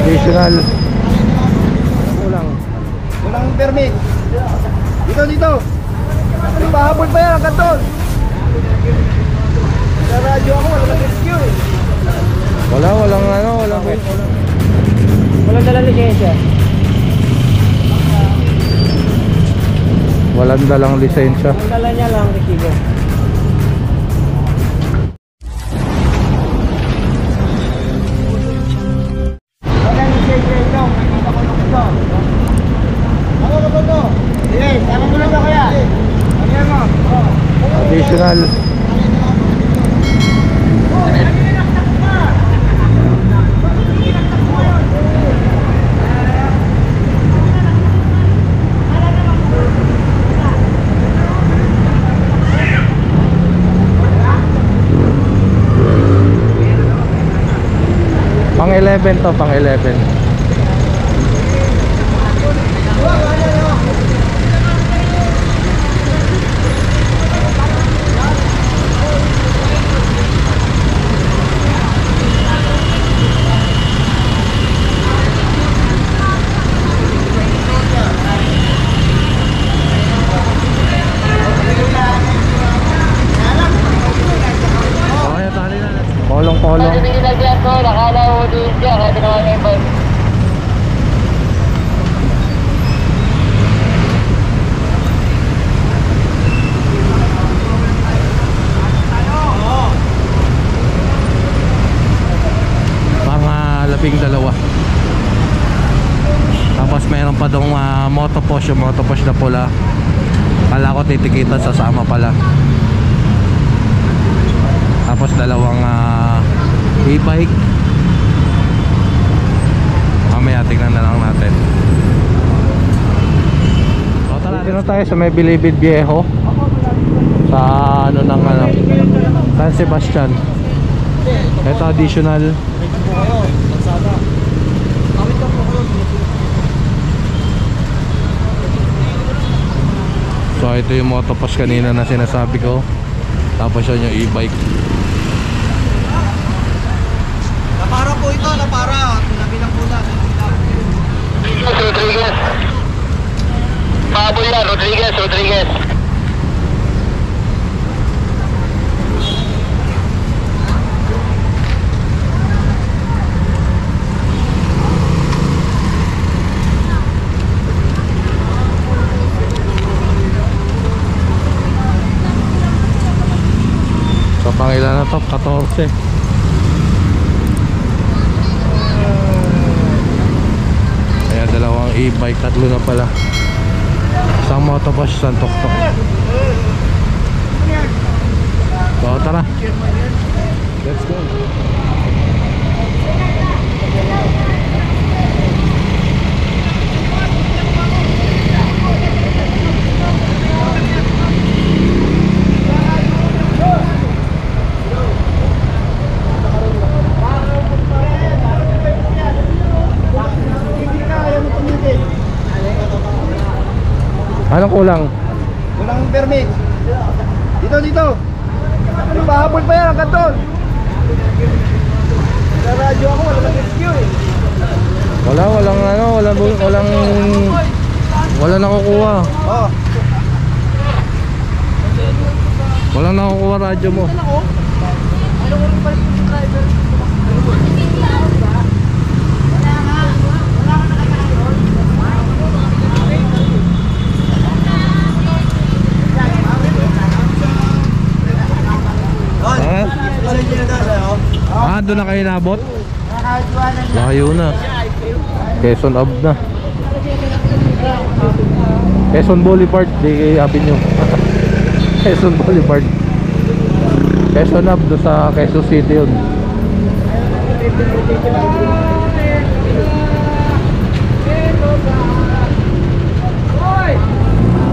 Additional. Walang permit. Dito. Pahabol pa yan ang kanton. Sa radyo ako, walang rescue eh. Walang dalang lisensya. Walang dalang lisensya. Ang dala niya lang resibo. Additional. Pang 11 to, pang 11. Polong-polong. Labing-dalawa. Tapos meron pa dong motoposh, yung motoposh na pula. Kala ko titikitan, sasama pala. Tapos dalawang e-bike. Mamaya tignan na lang natin. So tara, dito na tayo sa may Bilibid Viejo. Sa San Sebastian. Ito additional. So ito yung motopass kanina na sinasabi ko. Tapos yun yung e-bike. Lapara po ito, lapara. Nabilang po na. Rodriguez. Pabol yan, Rodriguez. So pangilan na to? 14. Kaya dalawang e-bike, tatlo na pala. Isang motopass, isang tok-tok. So tara, let's go. Anong kulang? Walang permit. Dito. Pahabol pa yan ang kanton. Sa radyo ako, walang rescue eh. Walang nakukuha. Oh. Walang nakukuha radyo mo. Doon na kayo nabot? Layo na. Quezon Ave na. Quezon Boulevard, di Avenue. Quezon Boulevard. Quezon Ave doon sa Quezon City yun.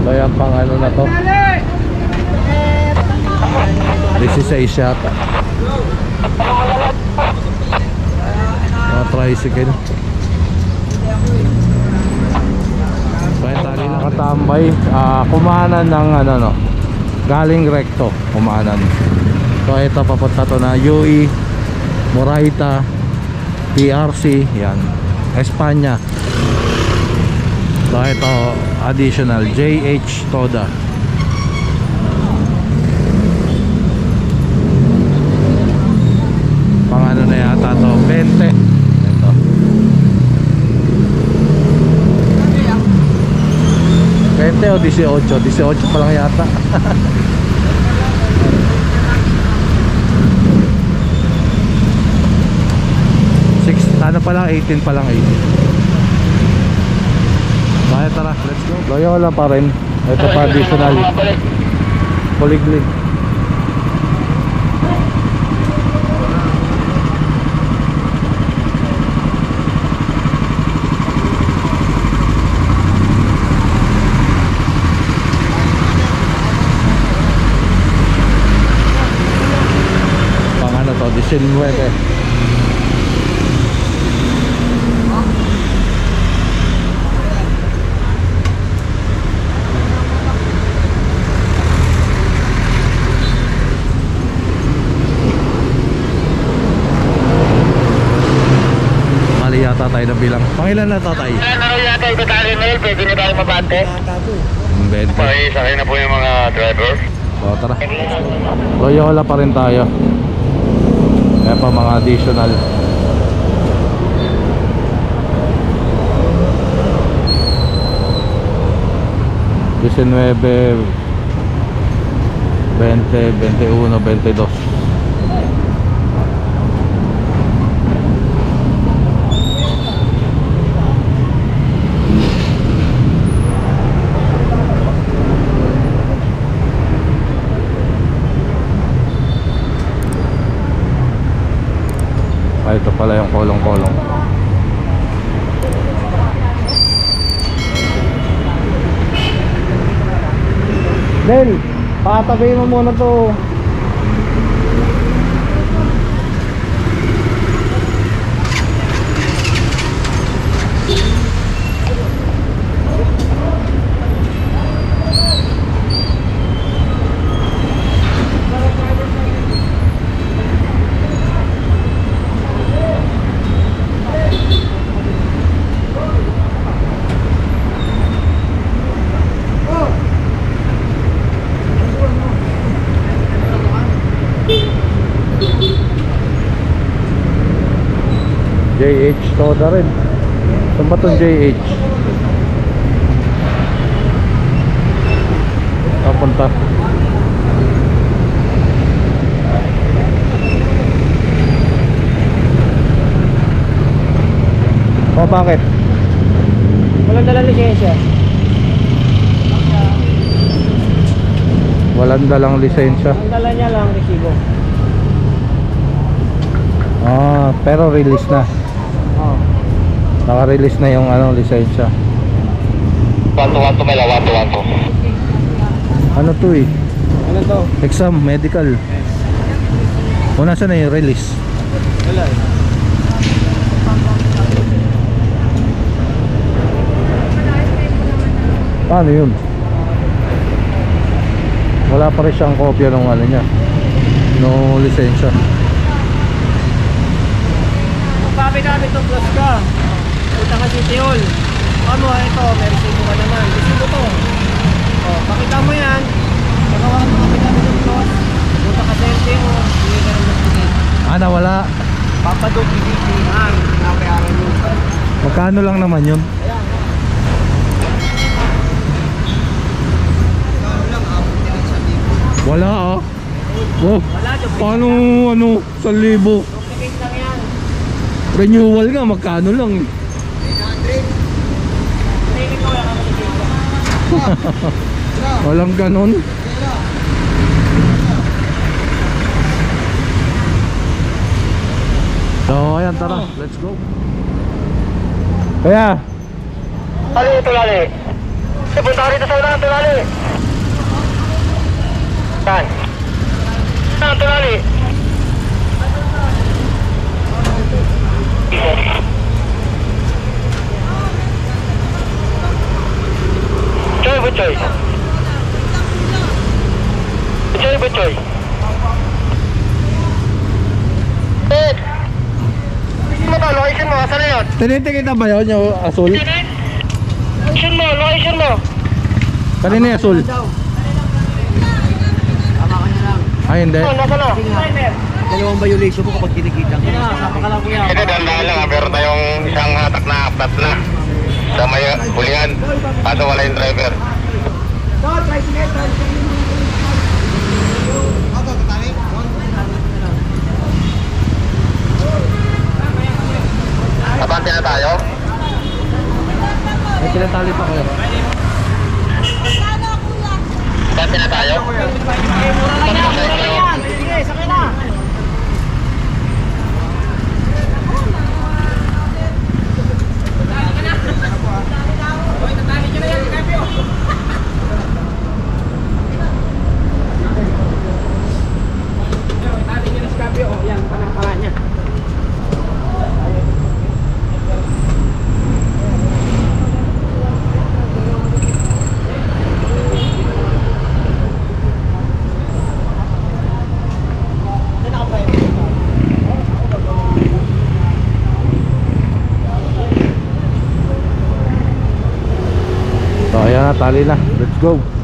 So yan pang ano na to. 16 yata. Tricycle. So yung tali nakatambay, kumanan ng galing recto kumanan. So ito papunta to na UE, Moraita, PRC, yan, Espanya. So ito additional JH Toda. Pang ano na yata to, 20. Ito 20 o 18, 18 pa lang yata. 6, ano pa lang, 18 pa lang, 18. Kaya tara, let's go. Loyola pa rin. Ito pa additional Poliglig. Pang ano to, 19. Mali yata tayo ng bilang. Pangilan na tatay? Ano yata yung batali na yun? Pwede na tayo mabante? 20. Okay, sakay na po yung mga driver. So tara, Loyola pa rin tayo. Kaya pa mga additional. Diecinueve, 20, 21, 22. Ito pala yung kolong-kolong. Del, pakatabihin mo muna to. JH Toda rin. Saan ba itong JH? Papunta. O bakit? Walang dalang lisensya. Walang dalang lisensya. Ang dala niya lang resibo. Ah, pero release na. Oo. Naka-release na yung ano, lisensya. 1-2-1 may lawa, 1-2-1. Ano to eh? Ano to? Exam, medical. O nasa na yung release? Wala eh. Paano yun? Wala pa rin siyang kopya ng ano niya, no lisensya. Kapit-kapit to plus ka. Punta ka City Hall. Ano ito? May resibo ka naman. Resibo to. O, pakita mo yan. Pagawa mo kapit-kapit to plus. Punta ka sa LTO. Hindi ka rin mag-ticket. Ah, nawala. Papadog PPT. Nabayaran mo. Magkano lang naman yun? Wala ah. Oh, Wala, duplicate paano lang. ano, 1,000? Duplicate lang yan. Renewal nga, magkano lang? 800. Hindi ko wala ka mag-ticket. Walang ganon. So, ayan, tara, let's go. Kaya, Lali, ito lali. Punta ka rito sa unahan, ito lali. Saan? Saan, ito lali? Choy, Butchoy. Choy. Eh! Location mo to, location mo. Asan na yun? Tiniti kita ba yun yung asul? Location mo, location mo. Kanina yung asul? Ay hindi. Oh, nasa na? Dalawang violation mo kapag kinikita ka. Sapa ka lang kuya. Ito, dandahan lang. Meron tayong isang hatak na apat na sa may hulihan. Kaso wala yung driver. Abante na tayo? May tinatali pa kayo. Abante na tayo? Sige, sakay na. So ayan na, tali na. Let's go.